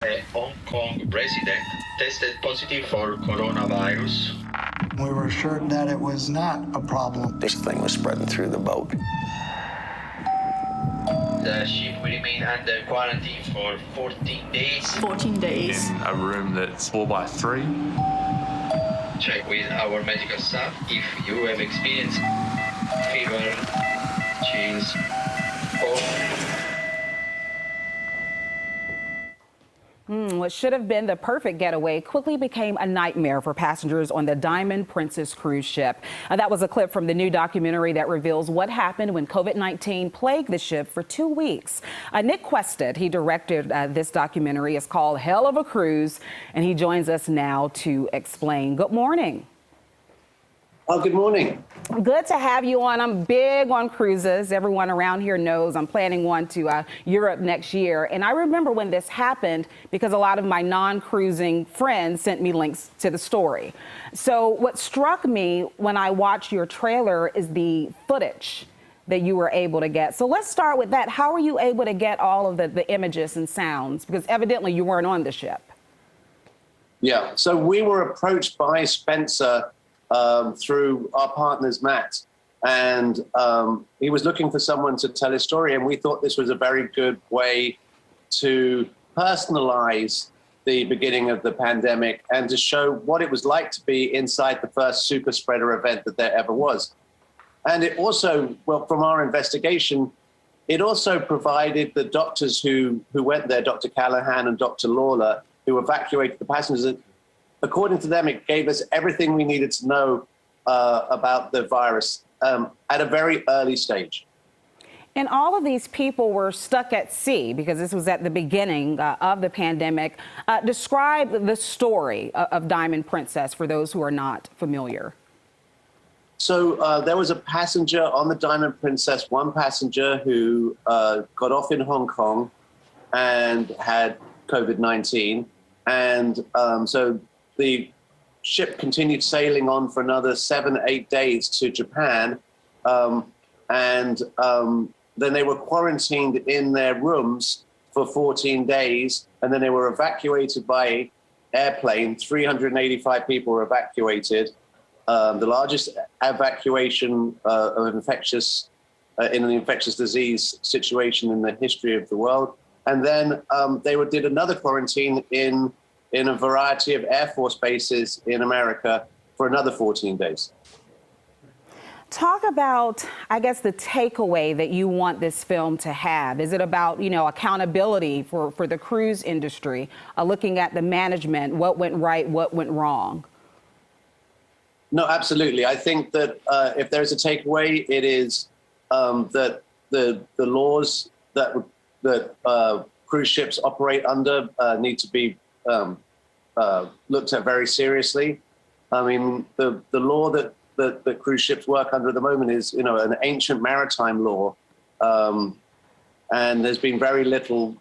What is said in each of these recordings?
A Hong Kong resident tested positive for coronavirus. We were assured that it was not a problem. This thing was spreading through the boat. The ship will remain under quarantine for 14 days. 14 days. In a room that's 4x3. Check with our medical staff if you have experienced fever, chills, cough. What should have been the perfect getaway quickly became a nightmare for passengers on the Diamond Princess cruise ship. That was a clip from the new documentary that reveals what happened when COVID-19 plagued the ship for 2 weeks. Nick Quested, he directed this documentary. It's called Hell of a Cruise, and he joins us now to explain. Good morning. Oh, good morning. Good to have you on. I'm big on cruises. Everyone around here knows I'm planning one to Europe next year. And I remember when this happened because a lot of my non-cruising friends sent me links to the story. So what struck me when I watched your trailer is the footage that you were able to get. So let's start with that. How were you able to get all of the images and sounds? Because evidently you weren't on the ship. Yeah, so we were approached by Spencer through our partners, Matt, and he was looking for someone to tell his story, and we thought this was a very good way to personalize the beginning of the pandemic and to show what it was like to be inside the first super spreader event that there ever was. And it also, well, from our investigation, it also provided the doctors who went there, Dr. Callahan and Dr. Lawler, who evacuated the passengers. According to them, it gave us everything we needed to know about the virus at a very early stage. And all of these people were stuck at sea because this was at the beginning of the pandemic. Describe the story of Diamond Princess for those who are not familiar. So there was a passenger on the Diamond Princess, one passenger who got off in Hong Kong and had COVID-19. And so the ship continued sailing on for another 7, 8 days to Japan. And then they were quarantined in their rooms for 14 days. And then they were evacuated by airplane. 385 people were evacuated. The largest evacuation of in an infectious disease situation in the history of the world. And then they did another quarantine in a variety of Air Force bases in America for another 14 days. Talk about, I guess, the takeaway that you want this film to have. Is it about, accountability for the cruise industry, looking at the management, what went right, what went wrong? No, absolutely. I think that if there's a takeaway, it is that the laws that cruise ships operate under need to be looked at very seriously. I mean, the law that cruise ships work under at the moment is, an ancient maritime law, and there's been very little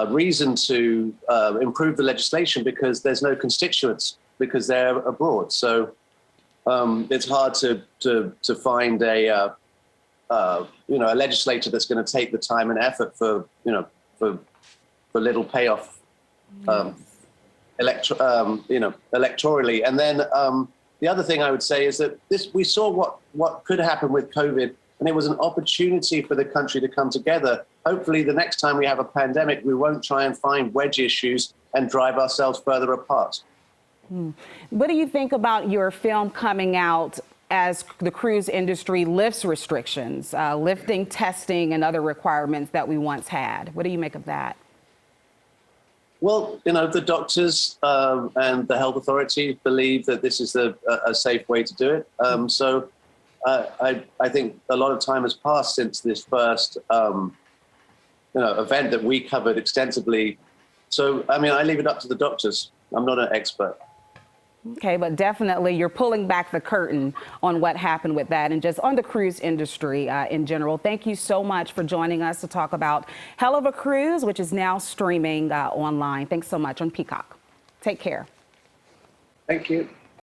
reason to improve the legislation because there's no constituents because they're abroad. So it's hard to find a legislator that's going to take the time and effort for little payoff. Electorally. And then the other thing I would say is that we saw what could happen with COVID, and it was an opportunity for the country to come together. Hopefully the next time we have a pandemic, we won't try and find wedge issues and drive ourselves further apart. What do you think about your film coming out as the cruise industry lifts restrictions, lifting testing and other requirements that we once had? What do you make of that? Well, the doctors and the health authorities believe that this is a safe way to do it. So I think a lot of time has passed since this first event that we covered extensively. So, I mean, I leave it up to the doctors. I'm not an expert. Okay, but definitely you're pulling back the curtain on what happened with that and just on the cruise industry in general. Thank you so much for joining us to talk about Hell of a Cruise, which is now streaming online. Thanks so much on Peacock. Take care. Thank you.